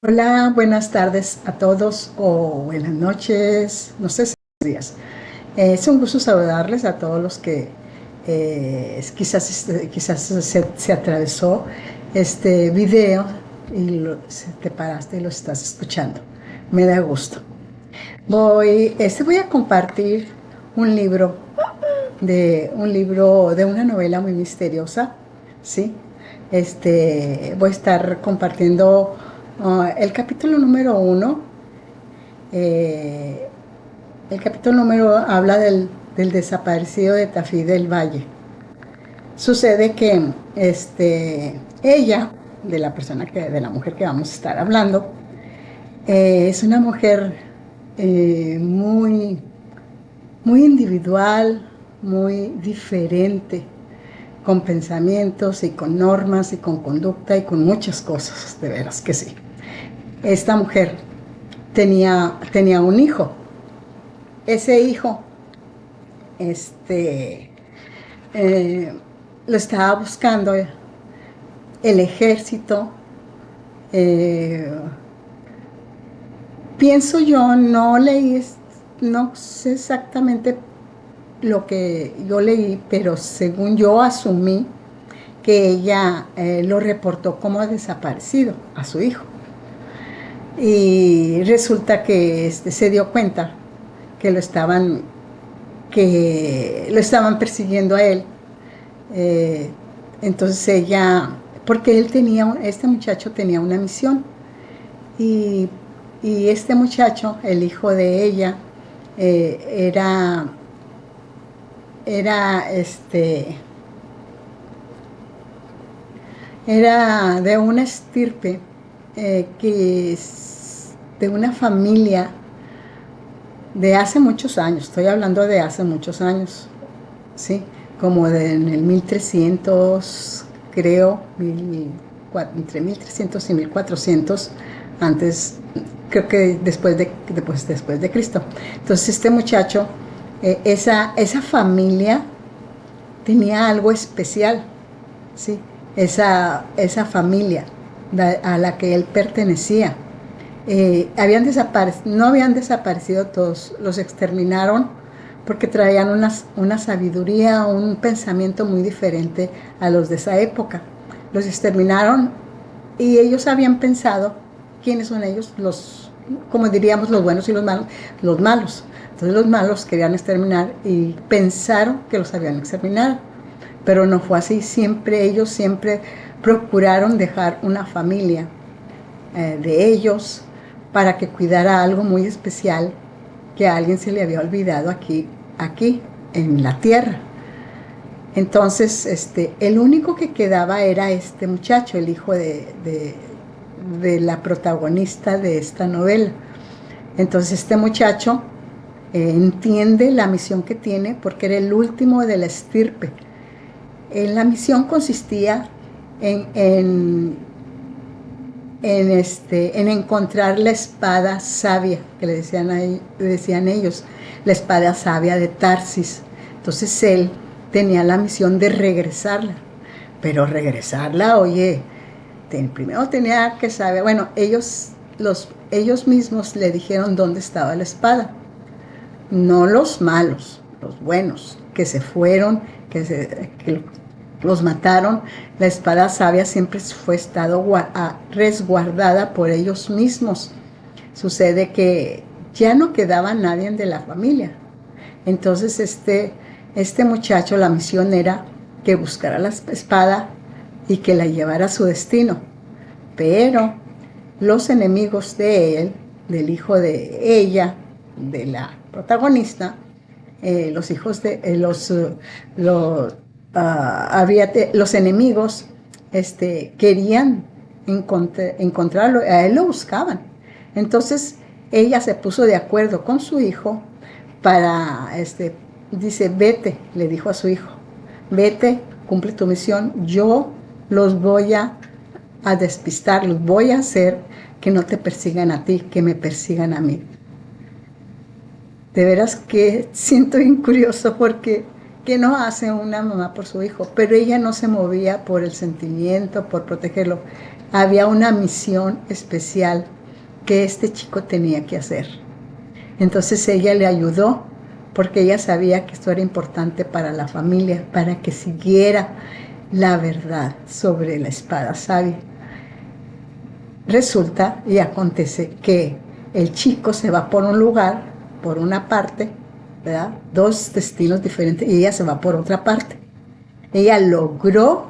Hola, buenas tardes a todos o buenas noches, no sé si días. Es un gusto saludarles a todos los que quizás se atravesó este video y te paraste y lo estás escuchando. Me da gusto. Voy a compartir un libro de una novela muy misteriosa, ¿sí? Voy a estar compartiendo el capítulo número uno. eh, el capítulo número habla del desaparecido de Tafí del Valle. Sucede que ella, de la mujer que vamos a estar hablando, es una mujer muy, muy individual, muy diferente, con pensamientos y con normas y con conducta y con muchas cosas, de veras que sí. Esta mujer tenía un hijo. Ese hijo, este, eh, lo estaba buscando el ejército. eh, Pienso yo, no sé exactamente lo que yo leí, pero según yo asumí que ella lo reportó como desaparecido a su hijo. Y resulta que se dio cuenta que que lo estaban persiguiendo a él. Eh, entonces ella, porque este muchacho tenía una misión y, y este muchacho, el hijo de ella, era, era, era de una estirpe que es de una familia de hace muchos años, estoy hablando de hace muchos años, ¿sí? Como en el 1300, creo, entre 1300 y 1400, antes, creo que después de Cristo. Entonces este muchacho, esa familia tenía algo especial, ¿sí? Esa familia a la que él pertenecía. No habían desaparecido todos, los exterminaron porque traían una sabiduría, un pensamiento muy diferente a los de esa época. Los exterminaron y ellos habían pensado quiénes son ellos, como diríamos, los buenos y los malos, los malos. Entonces los malos querían exterminar y pensaron que los habían exterminado, pero no fue así. Ellos siempre procuraron dejar una familia de ellos para que cuidara algo muy especial que a alguien se le había olvidado aquí en la tierra. Entonces, el único que quedaba era este muchacho, el hijo de la protagonista de esta novela. Entonces, este muchacho entiende la misión que tiene porque era el último de la estirpe. La misión consistía en, en en encontrar la espada sabia, que le decían ellos, la espada sabia de Tarsis. Entonces él tenía la misión de regresarla, pero regresarla, oye, primero tenía que saber, bueno, ellos mismos le dijeron dónde estaba la espada, no los malos, los buenos, que se fueron, que los mataron. La espada sabia siempre fue resguardada por ellos mismos. Sucede que ya no quedaba nadie de la familia. Entonces este muchacho, la misión era que buscara la espada y que la llevara a su destino. Pero los enemigos de él, del hijo de ella, de la protagonista, los hijos de los, los enemigos querían encontrarlo, a él lo buscaban. Entonces ella se puso de acuerdo con su hijo para, dice, vete, le dijo a su hijo, vete, cumple tu misión, yo los voy a despistar, los voy a hacer que no te persigan a ti, que me persigan a mí. De veras que siento bien curioso porque ¿qué no hace una mamá por su hijo? Pero ella no se movía por el sentimiento, por protegerlo. Había una misión especial que este chico tenía que hacer. Entonces ella le ayudó porque ella sabía que esto era importante para la familia, para que siguiera la verdad sobre la espada sabia. Resulta y acontece que el chico se va por un lugar, por una parte, ¿verdad? Dos destinos diferentes, y ella se va por otra parte. Ella logró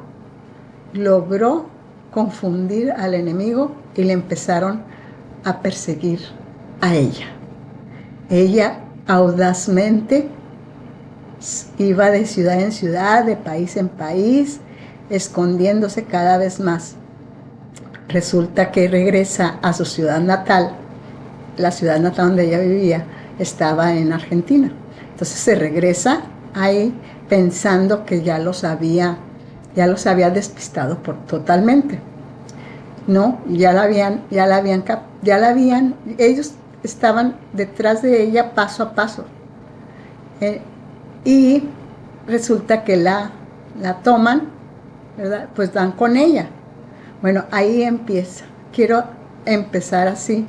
confundir al enemigo y le empezaron a perseguir a ella. Ella audazmente iba de ciudad en ciudad, de país en país, escondiéndose cada vez más. Resulta que regresa a su ciudad natal. La ciudad natal donde ella vivía estaba en Argentina. Entonces se regresa ahí pensando que ya los había despistado totalmente. No, ellos estaban detrás de ella paso a paso. Y resulta que la toman, ¿verdad? Pues dan con ella. Bueno, ahí empieza. Quiero empezar así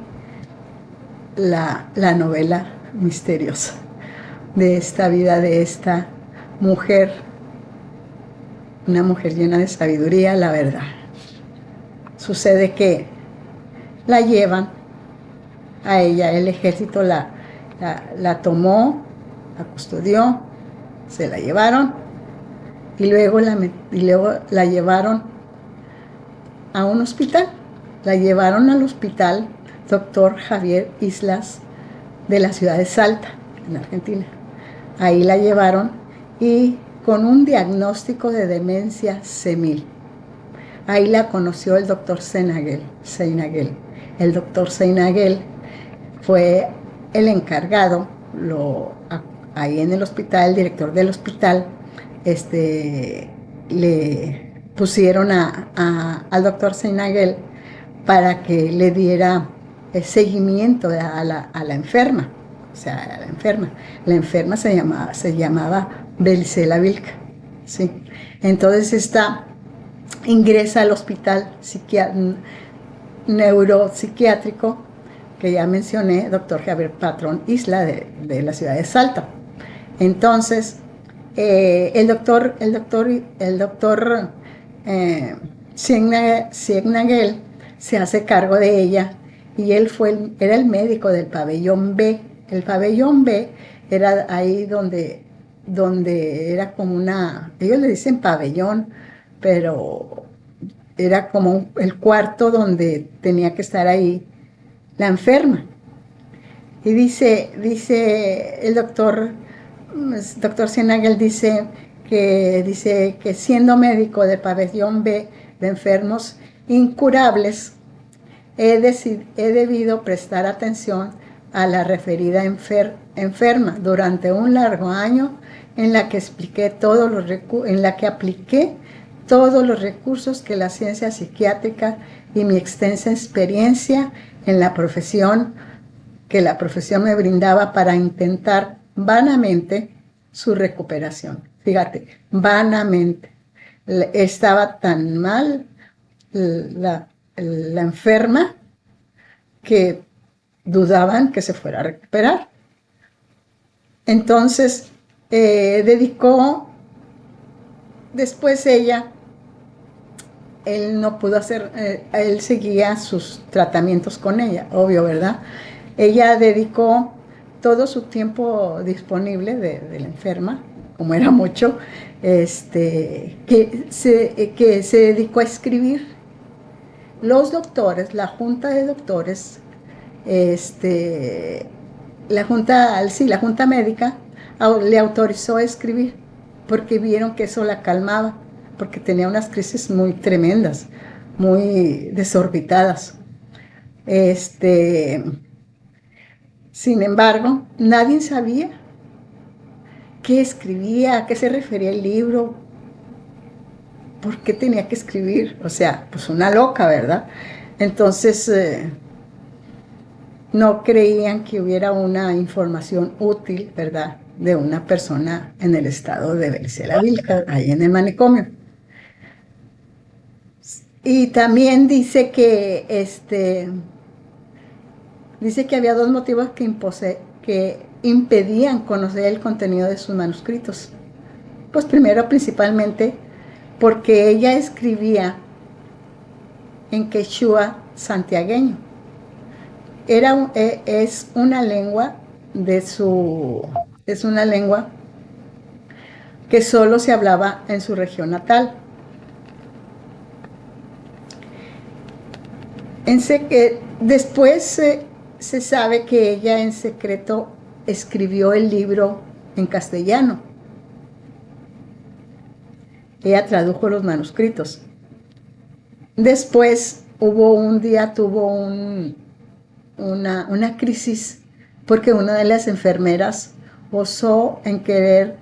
la novela misteriosa de esta vida de esta mujer, una mujer llena de sabiduría, la verdad. Sucede que la llevan a ella, el ejército la tomó, la custodió, se la llevaron y luego la llevaron a un hospital. La llevaron al hospital Dr. Javier Islas de la ciudad de Salta, en Argentina. Ahí la llevaron y con un diagnóstico de demencia senil. Ahí la conoció el doctor Seinaguel. El doctor Seinaguel fue el encargado, ahí en el hospital, el director del hospital, le pusieron al doctor Seinaguel para que le diera seguimiento a la enferma. O sea, a la enferma. La enferma se llamaba Belisela Vilca. ¿Sí? Entonces ingresa al hospital neuropsiquiátrico que ya mencioné, doctor Javier Patrón Isla de la ciudad de Salta. Entonces, el doctor Seinaguel se hace cargo de ella y él era el médico del pabellón B. El pabellón B era ahí donde era como ellos le dicen pabellón, pero era como el cuarto donde tenía que estar ahí la enferma. Y dice el doctor Seinaguel dice que siendo médico del pabellón B de enfermos incurables, he debido prestar atención a la referida enferma durante un largo año en la que apliqué todos los recursos que la ciencia psiquiátrica y mi extensa experiencia en la profesión me brindaba para intentar vanamente su recuperación. Fíjate, vanamente. Estaba tan mal la enferma que dudaban que se fuera a recuperar. Entonces, dedicó después él no pudo él seguía sus tratamientos con ella, obvio, ¿verdad? Ella dedicó todo su tiempo disponible de la enferma, como era mucho, que se dedicó a escribir. Los doctores, la junta de doctores, la junta médica le autorizó a escribir porque vieron que eso la calmaba, porque tenía unas crisis muy tremendas, muy desorbitadas. Sin embargo, nadie sabía qué escribía, a qué se refería el libro, por qué tenía que escribir. O sea, pues una loca, ¿verdad? Entonces, no creían que hubiera una información útil, ¿verdad?, de una persona en el estado de Belisela Vilca, ahí en el manicomio. Y también dice que Dice que había dos motivos que impedían conocer el contenido de sus manuscritos. Pues primero, principalmente, porque ella escribía en quechua santiagueño. Es una lengua es una lengua que solo se hablaba en su región natal. Después se sabe que ella en secreto escribió el libro en castellano. Ella tradujo los manuscritos. Después tuvo una crisis porque una de las enfermeras osó en querer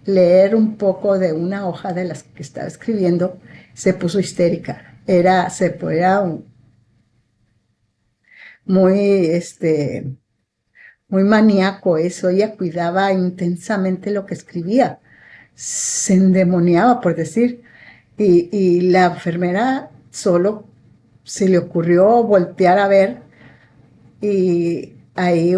leer un poco de una hoja de las que estaba escribiendo, se puso histérica. Era muy, muy maníaco eso. Ella cuidaba intensamente lo que escribía. Se endemoniaba, por decir. Y la enfermera solo se le ocurrió voltear a ver y ahí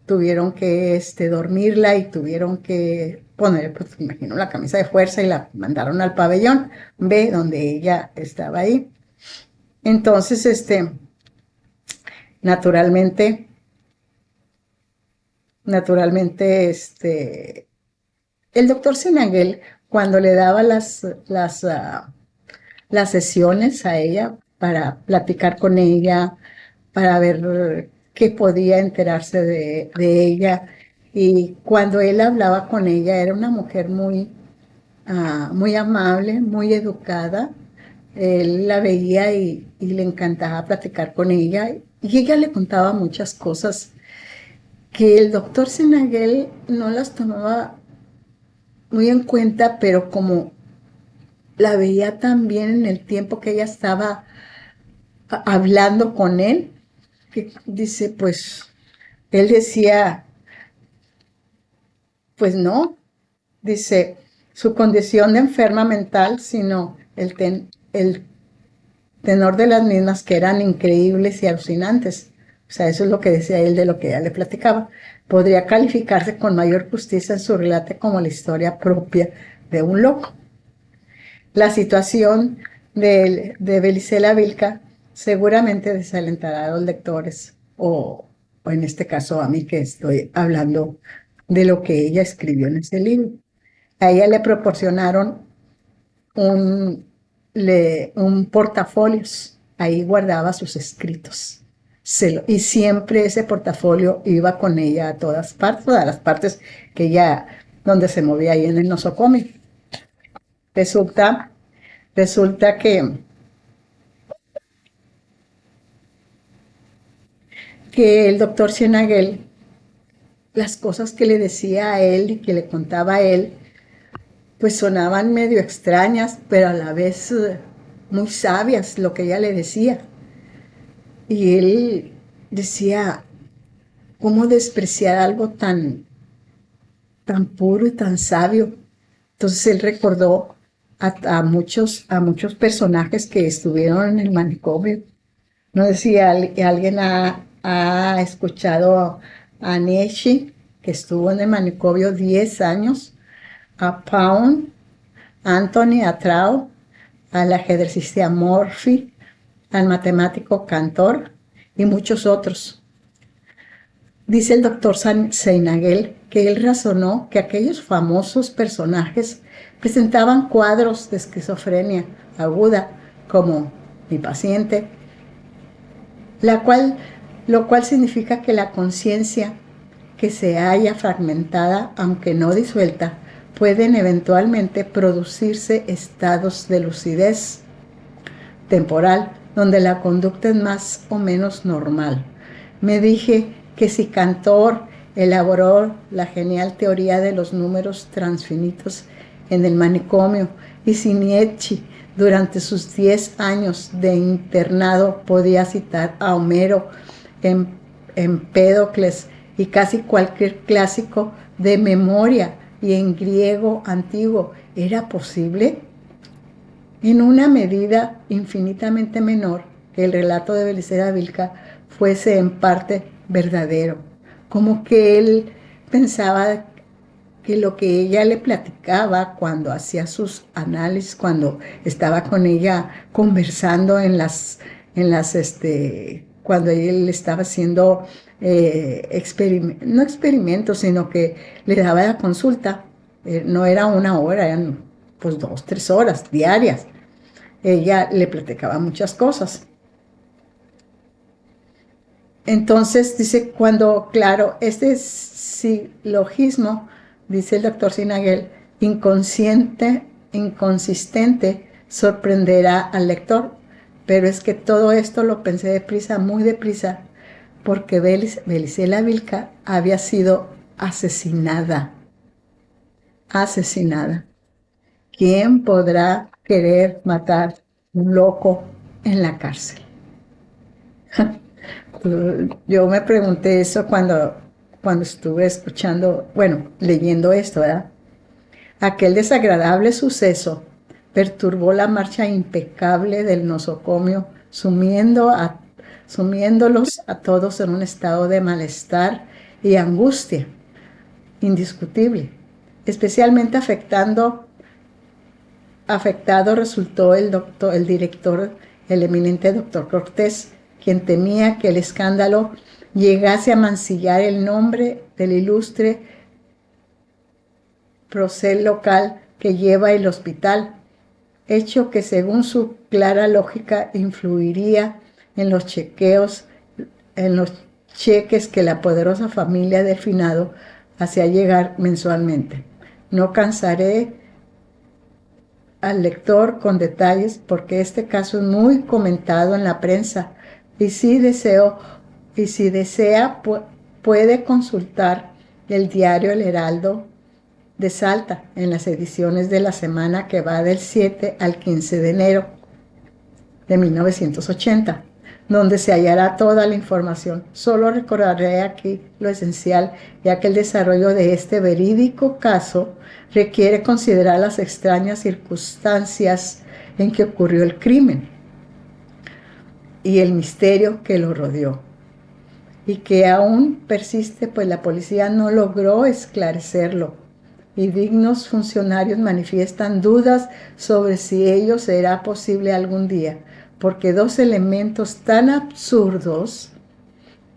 tuvieron que dormirla y tuvieron que poner, pues me imagino, la camisa de fuerza y la mandaron al pabellón B, donde ella estaba ahí. Entonces, naturalmente, el doctor Senaguel, cuando le daba las sesiones a ella para platicar con ella, para ver qué podía enterarse de ella. Y cuando él hablaba con ella, era una mujer muy amable, muy educada. Él la veía y le encantaba platicar con ella. Y ella le contaba muchas cosas que el doctor Senaguel no las tomaba muy en cuenta, pero como la veía también en el tiempo que ella estaba hablando con él, que dice, pues, él decía, pues no, dice, su condición de enferma mental, sino el tenor de las mismas que eran increíbles y alucinantes. O sea, eso es lo que decía él de lo que ella le platicaba. Podría calificarse con mayor justicia en su relato como la historia propia de un loco. La situación de Belisela Vilca seguramente desalentará a los lectores o en este caso a mí que estoy hablando de lo que ella escribió en ese libro. A ella le proporcionaron un, un portafolios, ahí guardaba sus escritos. Y siempre ese portafolio iba con ella a todas las partes que ella, donde se movía ahí en el nosocomio. Resulta, resulta que el doctor Cienaguel, las cosas que le decía a él y que le contaba a él, pues sonaban medio extrañas, pero a la vez muy sabias lo que ella le decía. Y él decía, ¿cómo despreciar algo tan puro y tan sabio? Entonces él recordó a muchos personajes que estuvieron en el manicomio. No sé si alguien ha escuchado a Nietzsche, que estuvo en el manicomio 10 años, a Pound, Anthony Atrao, al ajedrecista Morphy, al matemático Cantor y muchos otros. Dice el doctor Seinaguel que él razonó que aquellos famosos personajes presentaban cuadros de esquizofrenia aguda, como mi paciente, lo cual significa que la conciencia que se halla fragmentada, aunque no disuelta, pueden eventualmente producirse estados de lucidez temporal, donde la conducta es más o menos normal. Me dije que si Cantor elaboró la genial teoría de los números transfinitos en el manicomio y si Nietzsche durante sus 10 años de internado podía citar a Homero, Empédocles y casi cualquier clásico de memoria y en griego antiguo, ¿era posible? En una medida infinitamente menor que el relato de Belisela Vilca, fuese en parte verdadero, como que él pensaba que lo que ella le platicaba cuando hacía sus análisis, cuando estaba con ella conversando cuando él estaba haciendo no experimentos, sino que le daba la consulta, no era una hora, eran pues 2, 3 horas diarias. Ella le platicaba muchas cosas. Entonces dice, claro, este silogismo, dice el doctor Sinaguel, inconsistente, sorprenderá al lector, pero es que todo esto lo pensé deprisa, muy deprisa, porque Belisela Vilca había sido asesinada. Asesinada. ¿Quién podrá querer matar un loco en la cárcel? Yo me pregunté eso cuando estuve escuchando, bueno, leyendo esto, ¿verdad? Aquel desagradable suceso perturbó la marcha impecable del nosocomio, sumiéndolos a todos en un estado de malestar y angustia indiscutible. Especialmente afectado resultó el director, el eminente doctor Cortés, quien temía que el escándalo llegase a mancillar el nombre del ilustre prócer local que lleva el hospital, hecho que según su clara lógica influiría en los en los cheques que la poderosa familia del finado hacía llegar mensualmente. No cansaré al lector con detalles porque este caso es muy comentado en la prensa y si desea puede consultar el diario El Heraldo de Salta en las ediciones de la semana que va del 7 al 15 de enero de 1980, donde se hallará toda la información. Solo recordaré aquí lo esencial, ya que el desarrollo de este verídico caso requiere considerar las extrañas circunstancias en que ocurrió el crimen y el misterio que lo rodeó, y que aún persiste, pues la policía no logró esclarecerlo, y dignos funcionarios manifiestan dudas sobre si ello será posible algún día, porque dos elementos tan absurdos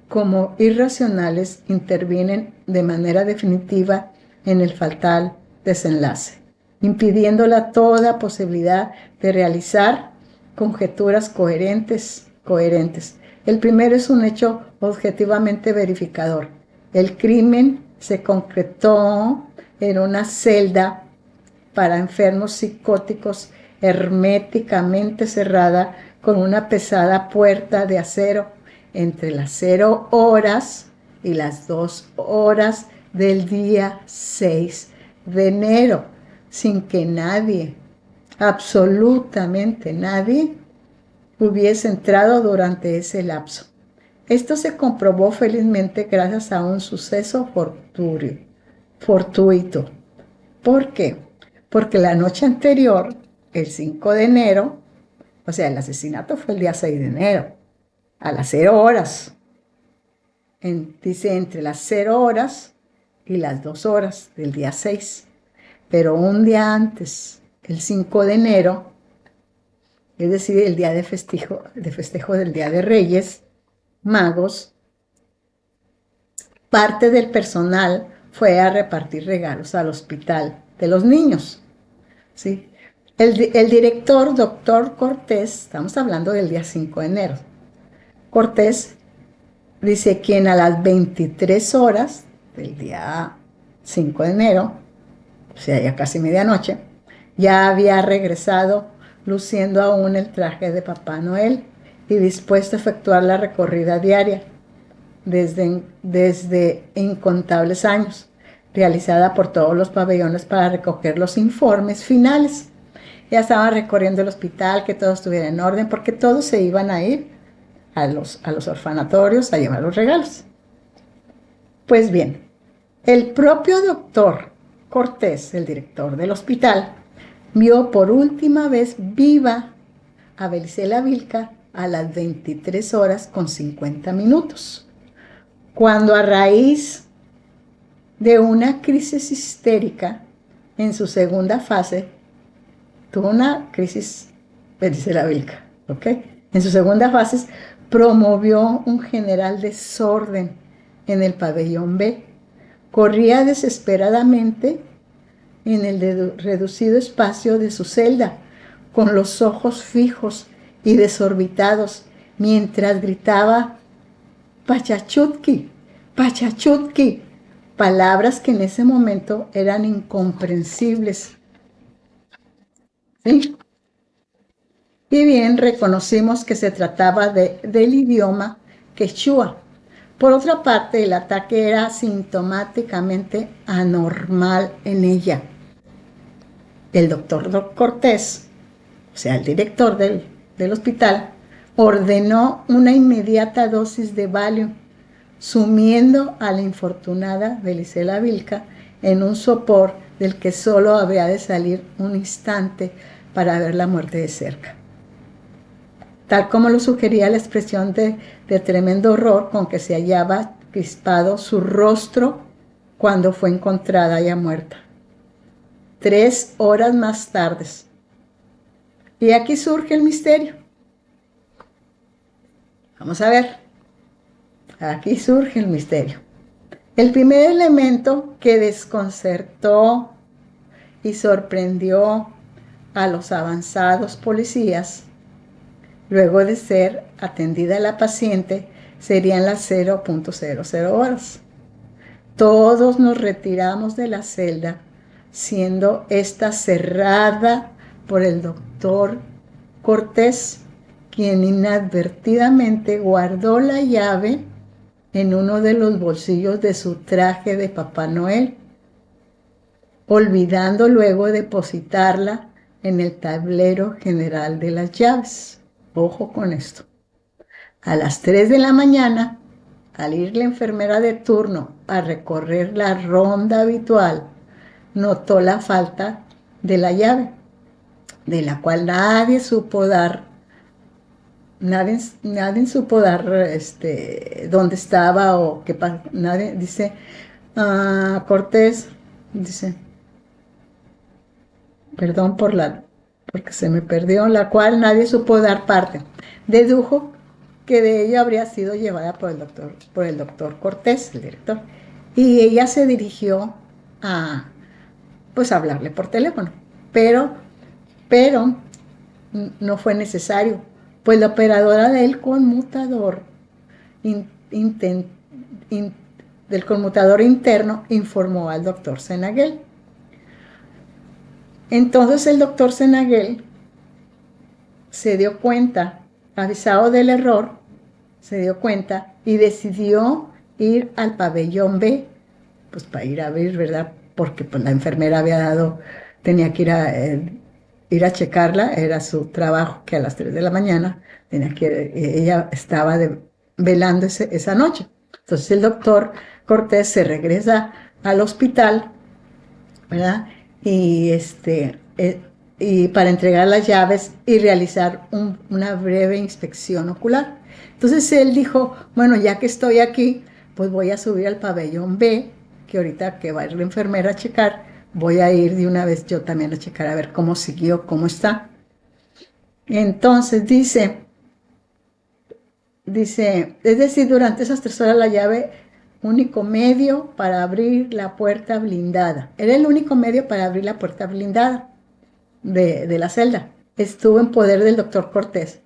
como irracionales intervienen de manera definitiva en el fatal desenlace, impidiéndola toda posibilidad de realizar conjeturas coherentes. El primero es un hecho objetivamente verificador. El crimen se concretó en una celda para enfermos psicóticos herméticamente cerrada con una pesada puerta de acero entre las 0 horas y las 2 horas del día 6 de enero, sin que nadie, absolutamente nadie, hubiese entrado durante ese lapso. Esto se comprobó felizmente gracias a un suceso fortuito. ¿Por qué? Porque la noche anterior, el 5 de enero, o sea, el asesinato fue el día 6 de enero, a las 0 horas. Dice entre las 0 horas y las 2 horas del día 6. Pero un día antes, el 5 de enero, es decir, el día de festejo del Día de Reyes Magos, parte del personal fue a repartir regalos al hospital de los niños. ¿Sí? El director, doctor Cortés, estamos hablando del día 5 de enero, Cortés dice quien a las 23 horas del día 5 de enero, o sea, ya casi medianoche, ya había regresado luciendo aún el traje de Papá Noel y dispuesto a efectuar la recorrida diaria desde incontables años, realizada por todos los pabellones para recoger los informes finales. Ya estaban recorriendo el hospital, que todo estuviera en orden, porque todos se iban a ir a los orfanatorios a llevar los regalos. Pues bien, el propio doctor Cortés, el director del hospital, vio por última vez viva a Belisela Vilca a las 23 horas con 50 minutos, cuando a raíz de una crisis histérica en su segunda fase, tuvo una crisis pericerábica, ¿ok? En su segunda fase promovió un general desorden en el pabellón B. Corría desesperadamente en el reducido espacio de su celda, con los ojos fijos y desorbitados, mientras gritaba Pachachutki, Pachachutki, palabras que en ese momento eran incomprensibles. ¿Sí? Y bien, reconocimos que se trataba del idioma quechua. Por otra parte, el ataque era sintomáticamente anormal en ella. El doctor Cortés, o sea, el director del hospital, ordenó una inmediata dosis de Valium, sumiendo a la infortunada Belicela Vilca en un sopor del que solo había de salir un instante para ver la muerte de cerca. Tal como lo sugería la expresión de tremendo horror con que se hallaba crispado su rostro cuando fue encontrada ya muerta. 3 horas más tarde. Y aquí surge el misterio. Vamos a ver. Aquí surge el misterio. El primer elemento que desconcertó y sorprendió a los avanzados policías, luego de ser atendida la paciente, serían las 0.00 horas. Todos nos retiramos de la celda, siendo esta cerrada por el doctor Cortés, quien inadvertidamente guardó la llave en uno de los bolsillos de su traje de Papá Noel, olvidando luego depositarla en el tablero general de las llaves. Ojo con esto. A las 3 de la mañana, al ir la enfermera de turno a recorrer la ronda habitual, notó la falta de la llave, de la cual nadie supo dar dónde estaba o qué pasó. Nadie dice, Cortés, dice, perdón porque se me perdió, la cual nadie supo dar parte. Dedujo que de ella habría sido llevada por el doctor Cortés, el director, y ella se dirigió a, pues, a hablarle por teléfono, pero no fue necesario, pues la operadora del conmutador interno informó al doctor Senaguel. Entonces el doctor Senaguel se dio cuenta, avisado del error, se dio cuenta y decidió ir al pabellón B, pues para ir a ver, ¿verdad? Porque pues la enfermera tenía que ir a checarla, era su trabajo, que a las 3 de la mañana ella estaba velando esa noche. Entonces el doctor Cortés se regresa al hospital, ¿verdad? Y para entregar las llaves y realizar una breve inspección ocular. Entonces él dijo, bueno, ya que estoy aquí, pues voy a subir al pabellón B, que ahorita que va a ir la enfermera a checar, voy a ir de una vez yo también a checar a ver cómo siguió, cómo está. Entonces dice, es decir, durante esas 3 horas la llave, único medio para abrir la puerta blindada. Era el único medio para abrir la puerta blindada de la celda. Estuvo en poder del doctor Cortés.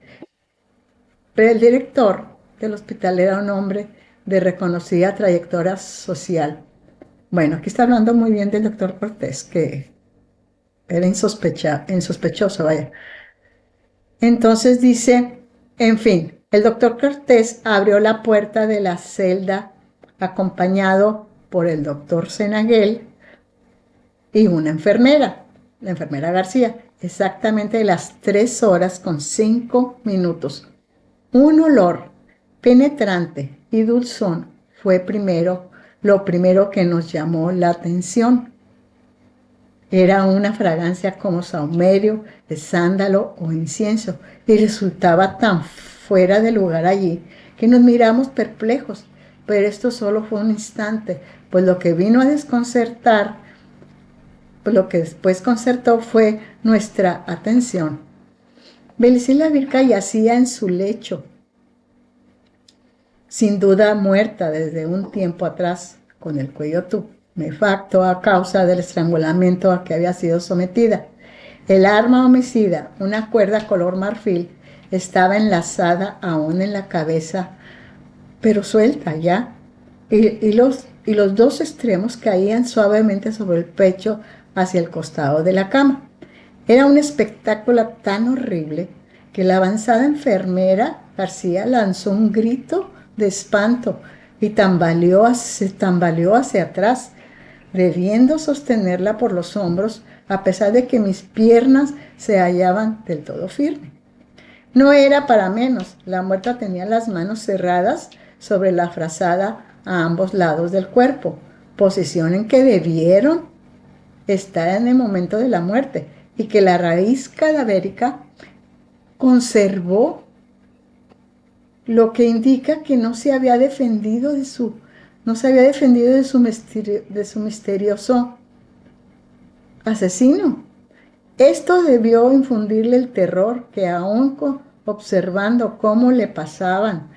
Pero el director del hospital era un hombre de reconocida trayectoria social. Bueno, aquí está hablando muy bien del doctor Cortés, que era insospechoso, vaya. Entonces dice, en fin, el doctor Cortés abrió la puerta de la celda acompañado por el doctor Senaguel y una enfermera, la enfermera García, exactamente las 3 horas con 5 minutos. Un olor penetrante y dulzón fue lo primero que nos llamó la atención. Era una fragancia como sahumerio, de sándalo o incienso, y resultaba tan fuera de lugar allí, que nos miramos perplejos, pero esto solo fue un instante, pues lo que vino a desconcertar, pues lo que después concertó fue nuestra atención. Belisila Virca yacía en su lecho, sin duda muerta desde un tiempo atrás, con el cuello tumefacto a causa del estrangulamiento a que había sido sometida. El arma homicida, una cuerda color marfil, estaba enlazada aún en la cabeza, pero suelta ya, y los dos extremos caían suavemente sobre el pecho hacia el costado de la cama. Era un espectáculo tan horrible que la avanzada enfermera García lanzó un grito de espanto y se tambaleó hacia atrás, debiendo sostenerla por los hombros a pesar de que mis piernas se hallaban del todo firmes. No era para menos, la muerta tenía las manos cerradas sobre la frazada a ambos lados del cuerpo, posición en que debieron estar en el momento de la muerte, y que la raíz cadavérica conservó, lo que indica que no se había defendido de su misterioso asesino. Esto debió infundirle el terror que, aún observando cómo le pasaban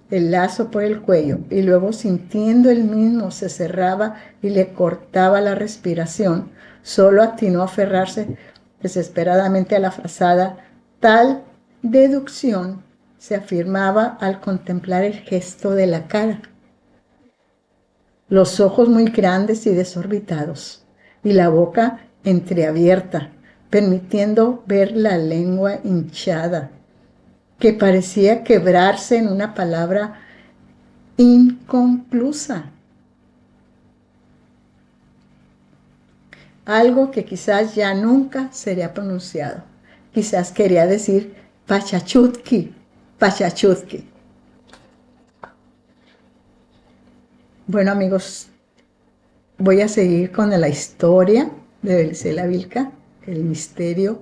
el lazo por el cuello y luego sintiendo el mismo se cerraba y le cortaba la respiración, solo atinó a aferrarse desesperadamente a la frazada. Tal deducción se afirmaba al contemplar el gesto de la cara, los ojos muy grandes y desorbitados, y la boca entreabierta, permitiendo ver la lengua hinchada, que parecía quebrarse en una palabra inconclusa. Algo que quizás ya nunca sería pronunciado. Quizás quería decir Pachachutki, Pachachutki. Bueno, amigos, voy a seguir con la historia de Belisela Vilca, el misterio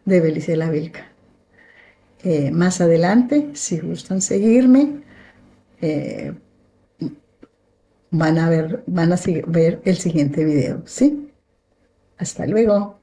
de Belisela Vilca. Más adelante, si gustan seguirme, van a ver el siguiente video, ¿sí? Hasta luego.